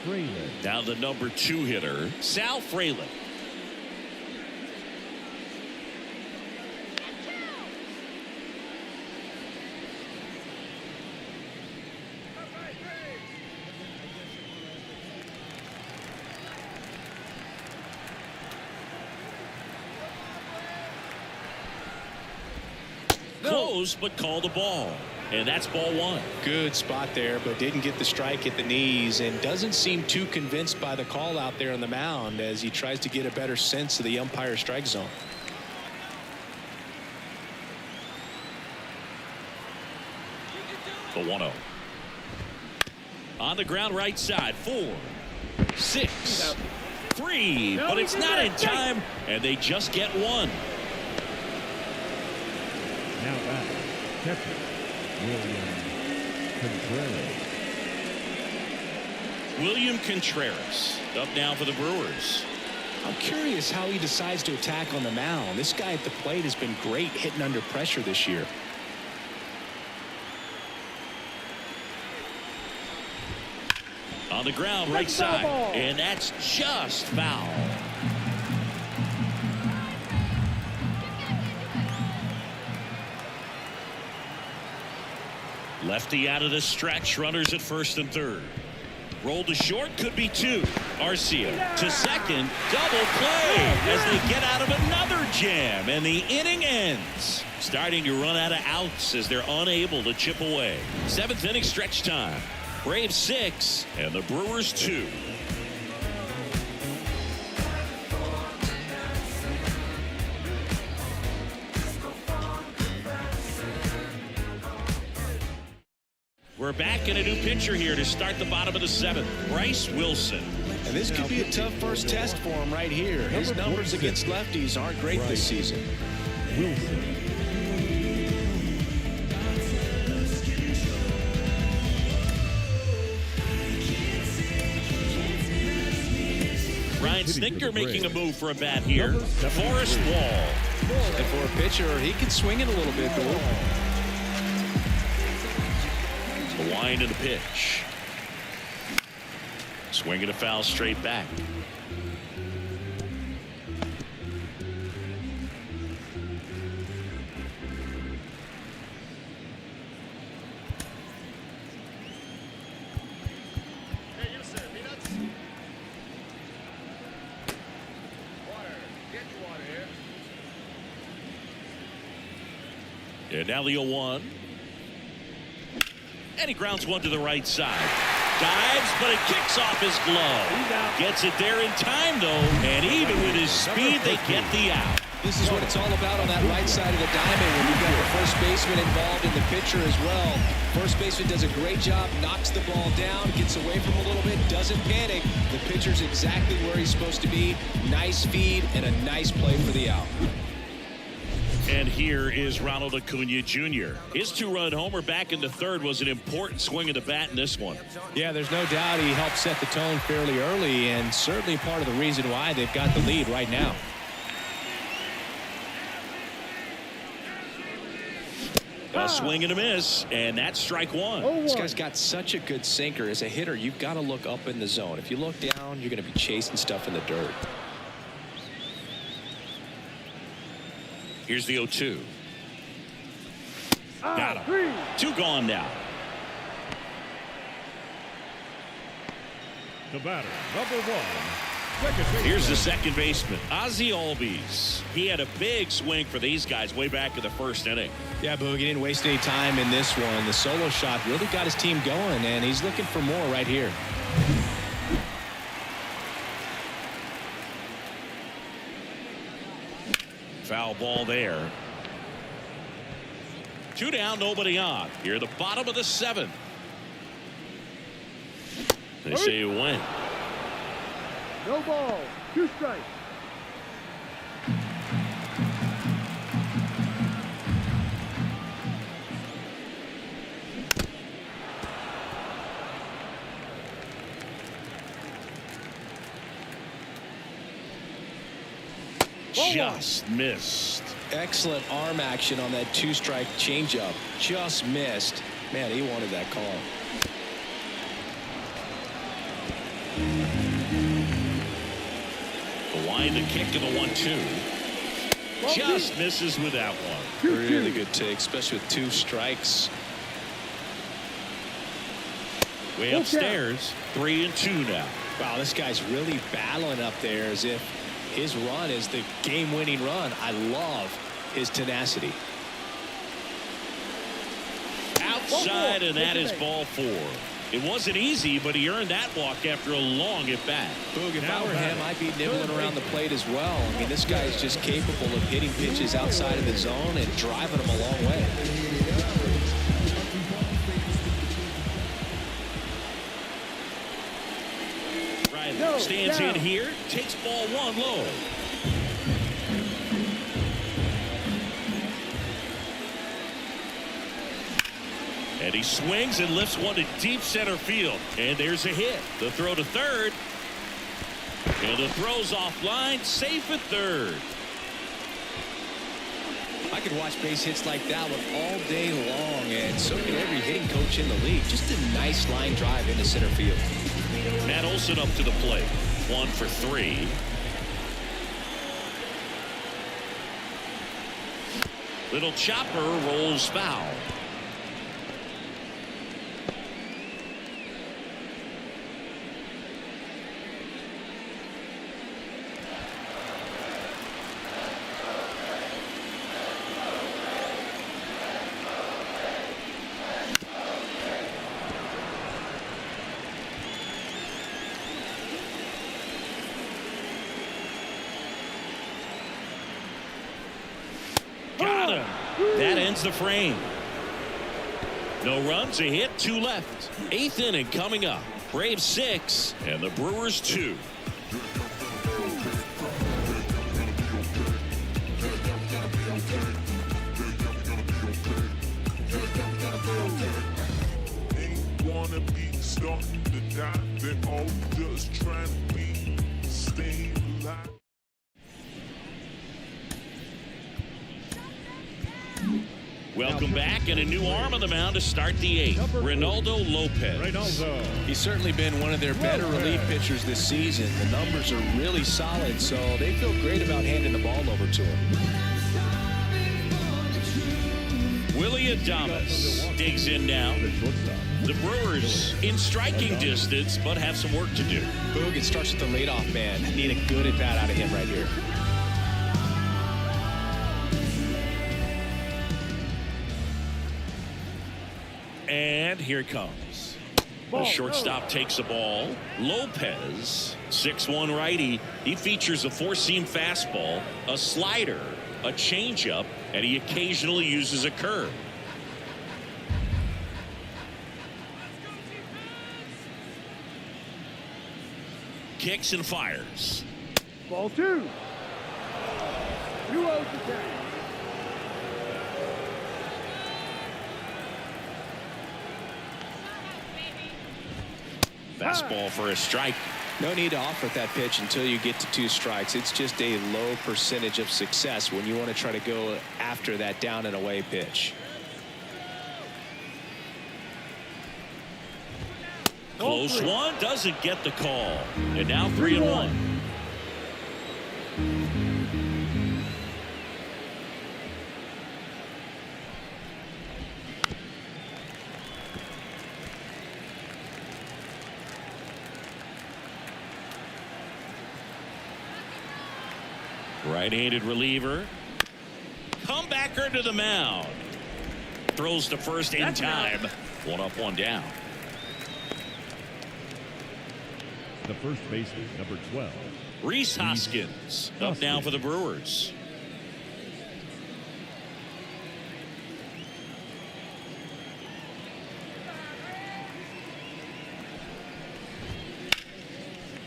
Frelick. Now the number 2 hitter, Sal Frelick. Close, but called a ball. And that's ball 1. Good spot there, but didn't get the strike at the knees, and doesn't seem too convinced by the call out there on the mound as he tries to get a better sense of the umpire strike zone. The 1-0. On the ground right side. 4, 6, 3, but it's not in time, and they just get 1. Now batting, catcher, William Contreras up now for the Brewers. I'm curious how he decides to attack on the mound. This guy at the plate has been great hitting under pressure this year. On the ground right side, and that's just foul. Lefty out of the stretch, runners at first and third. Roll to short, could be 2. Arcia to second, double play as they get out of another jam, and the inning ends. Starting to run out of outs as they're unable to chip away. 7th inning stretch time. Braves 6 and the Brewers 2. We're back in a new pitcher here to start the bottom of the 7th. Bryce Wilson. And this could be a tough first test for him right here. His numbers against lefties aren't great this season. Wilson. Ryan Snitker making a move for a bat here. Forrest Wall. And for a pitcher, he can swing it a little bit, though. The wind of the pitch. Swinging a foul straight back. And now the 0-1. And he grounds one to the right side. Dives, but it kicks off his glove. Gets it there in time, though. And even with his speed, they get the out. This is what it's all about on that right side of the diamond when you've got the first baseman involved in the pitcher as well. First baseman does a great job, knocks the ball down, gets away from him a little bit, doesn't panic. The pitcher's exactly where he's supposed to be. Nice feed and a nice play for the out. And here is Ronald Acuna Jr. His 2-run homer back in the 3rd was an important swing of the bat in this one. Yeah, there's no doubt he helped set the tone fairly early, and certainly part of the reason why they've got the lead right now. A swing and a miss, and that's strike 1. This guy's got such a good sinker. As a hitter, you've got to look up in the zone. If you look down, you're going to be chasing stuff in the dirt. Here's the 0-2. Got him. 2 gone now. The batter, number 1. Here's the second baseman, Ozzie Albies. He had a big swing for these guys way back in the 1st inning. Yeah, Boog, he didn't waste any time in this one. The solo shot really got his team going, and he's looking for more right here. Foul ball there. 2 down, nobody on. Here at the bottom of the 7th. They say you win. No ball. 2 strikes. Just missed. Excellent arm action on that 2-strike changeup. Just missed. Man, he wanted that call. The wind, the kick, and the 1-2. Just misses with that one. Really good take, especially with 2 strikes. Way upstairs. 3-2 now. Wow, this guy's really battling up there as if his run is the game-winning run. I love his tenacity. Outside, and that is ball 4. It wasn't easy, but he earned that walk after a long at-bat. Boog, if I were him, I'd be nibbling around the plate as well. I mean, this guy is just capable of hitting pitches outside of the zone and driving them a long way. Riley stands in here, takes ball 1 low. And he swings and lifts one to deep center field. And there's a hit. The throw to 3rd. And the throw's offline, safe at 3rd. I could watch base hits like that one all day long, and so could every hitting coach in the league. Just a nice line drive into center field. Matt Olson up to the plate. 1 for 3. Little chopper rolls foul. finds the frame. No runs, a hit, 2 left. 8th inning coming up. Braves 6 and the Brewers 2. Wanna be starting to die. They're all just trying to be staying alive. Welcome back, and a new arm on the mound to start the 8th. Reynaldo Lopez. He's certainly been one of their better relief pitchers this season. The numbers are really solid, so they feel great about handing the ball over to him. Willie Adames digs in now. The Brewers in striking distance, but have some work to do. Boog, it starts with the leadoff man. Need a good at bat out of him right here. And here it comes. The shortstop takes the ball. Lopez, 6'1" righty. He features a 4-seam fastball, a slider, a changeup, and he occasionally uses a curve. Kicks and fires. Ball 2. 2-0 to 10. Fastball for a strike. No need to offer that pitch until you get to 2 strikes. It's just a low percentage of success when you want to try to go after that down and away pitch. Close one, doesn't get the call. And now 3-1. Right-handed reliever. Comebacker to the mound. Throws to first in time. 1 up, 1 down. The first baseman, number 12. Rhys Hoskins up now for the Brewers.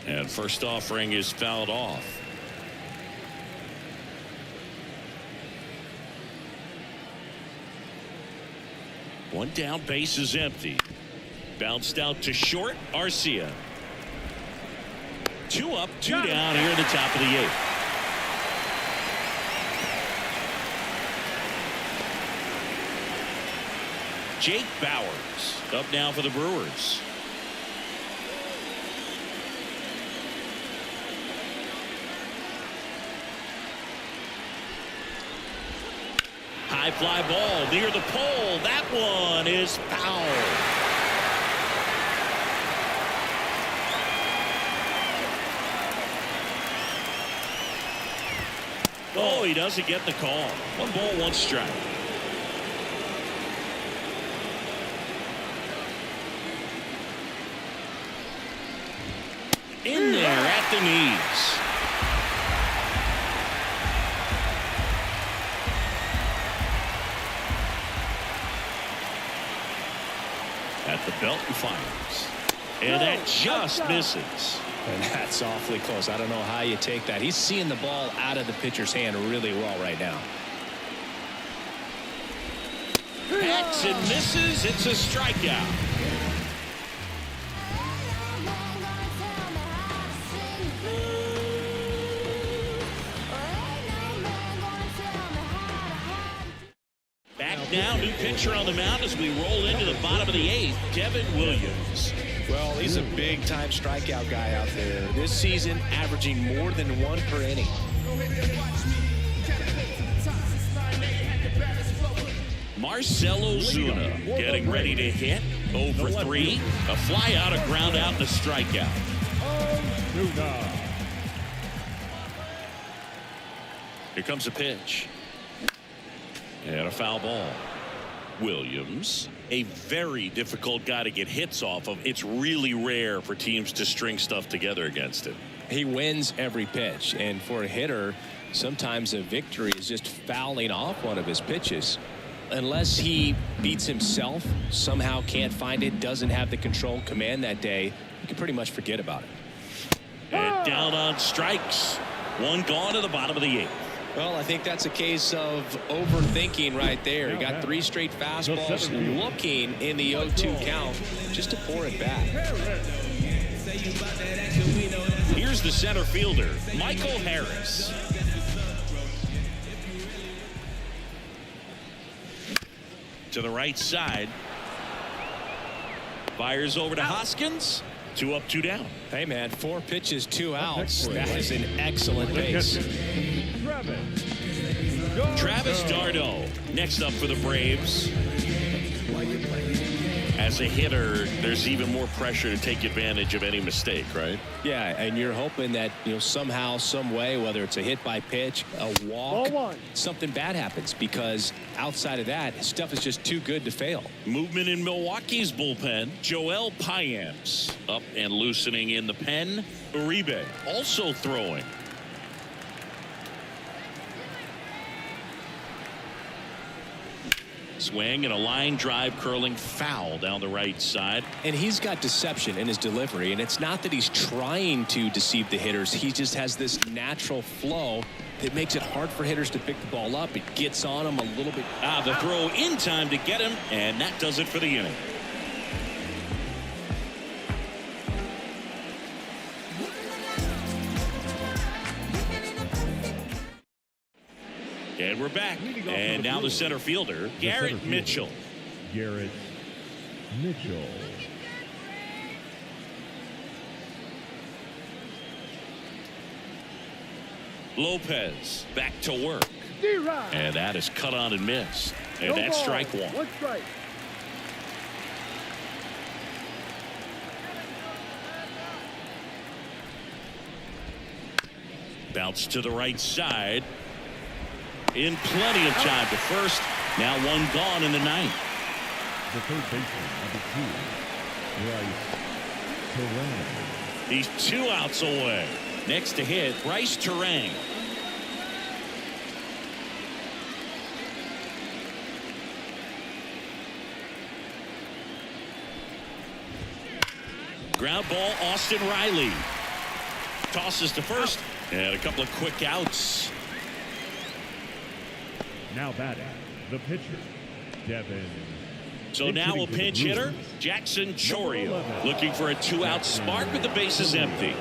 And first offering is fouled off. One down, base is empty. Bounced out to short, Arcia. 2 up, 2 down here in the top of the 8th. Jake Bauers up now for the Brewers. High fly ball near the pole. That one is foul. Oh, he doesn't get the call. 1 ball, 1 strike. In there at the knees. At the belt and fires. And that just misses. And that's awfully close. I don't know how you take that. He's seeing the ball out of the pitcher's hand really well right now. Hacks and misses. It's a strikeout. Back now, new pitcher on the mound as we roll into the bottom of the 8th, Devin Williams. Well, he's a big-time strikeout guy out there. This season, averaging more than 1 per inning. Marcell Ozuna getting ready to hit. 0 for 3. A fly out, a ground out, and a strikeout. Here comes a pitch. And a foul ball. Williams, a very difficult guy to get hits off of. It's really rare for teams to string stuff together against him. He wins every pitch, and for a hitter, sometimes a victory is just fouling off one of his pitches. unless he beats himself, somehow can't find it, doesn't have the control and command that day, you can pretty much forget about it. And down on strikes. One gone to the bottom of the 8th. Well, I think that's a case of overthinking right there. He got 3 straight fastballs looking in the 0-2 count just to pour it back. Here's the center fielder, Michael Harris. To the right side. Fires over to Hoskins. 2 up, 2 down. Hey, man, 4 pitches, 2 outs. That is an excellent base. Travis d'Arnaud next up for the Braves. As a hitter, there's even more pressure to take advantage of any mistake, right? Yeah, and you're hoping that, somehow, some way, whether it's a hit by pitch, a walk, something bad happens, because outside of that, stuff is just too good to fail. Movement in Milwaukee's bullpen. Joel Payamps up and loosening in the pen. Uribe also throwing. Swing and a line drive curling foul down the right side. And he's got deception in his delivery, and it's not that he's trying to deceive the hitters. He just has this natural flow that makes it hard for hitters to pick the ball up. It gets on him a little bit. The throw in time to get him, and that does it for the inning. And we're back. And now the center fielder, Garrett Mitchell. Garrett Mitchell. Lopez back to work. And that is cut on and missed. And that's strike 1. 1 strike. Bounce to the right side. In plenty of time to first. Now 1 gone in the 9th. The third baseman, number 2, Bryce Terang. He's 2 outs away. Next to hit, Bryce Terang. Ground ball, Austin Riley. Tosses to first. And a couple of quick outs. Now batting, the pitcher, Devin. So now a pinch hitter, Jackson Chourio, looking for a 2-out spark with the bases empty.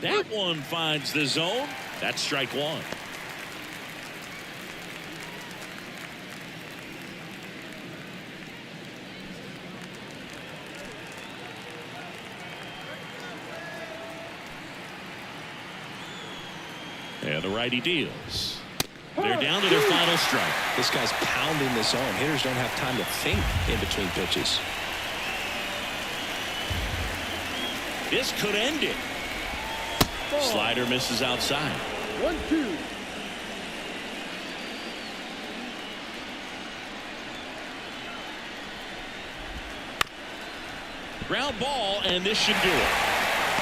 That one finds the zone. That's strike 1. And the righty deals. They're down to their final strike. This guy's pounding the zone. Hitters don't have time to think in between pitches. This could end it. Slider misses outside. 1-2. Ground ball, and this should do it.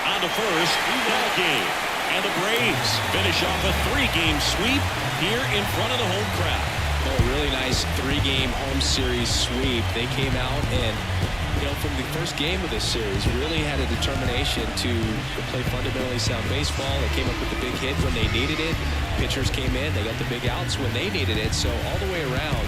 On to first, ball game. And the Braves finish off a 3-game sweep here in front of the home crowd. Oh, really nice 3-game home series sweep. They came out and, from the first game of this series, really had a determination to play fundamentally sound baseball. They came up with the big hit when they needed it. Pitchers came in, they got the big outs when they needed it. So all the way around,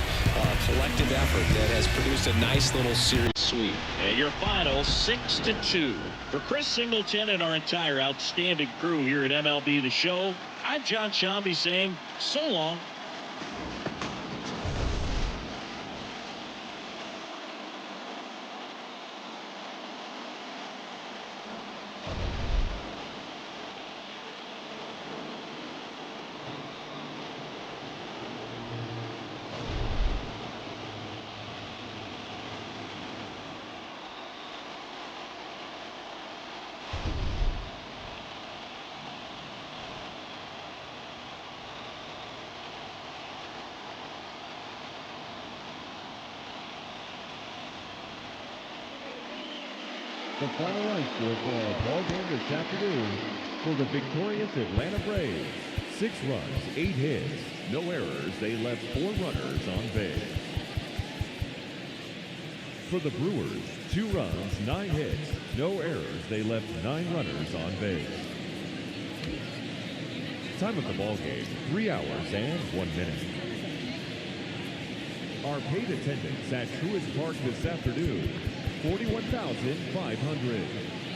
collective effort that has produced a nice little series sweep. And your final 6-2. For Chris Singleton and our entire outstanding crew here at MLB The Show, I'm John Shambi saying so long. the final run score for our ball game this afternoon for the victorious Atlanta Braves. 6 runs, 8 hits, no errors. They left 4 runners on base. For the Brewers, 2 runs, 9 hits, no errors. They left 9 runners on base. Time of the ball game, 3 hours and 1 minute. Our paid attendance at Truist Park this afternoon, 41,500.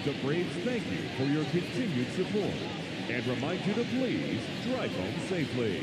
The Braves thank you for your continued support and remind you to please drive home safely.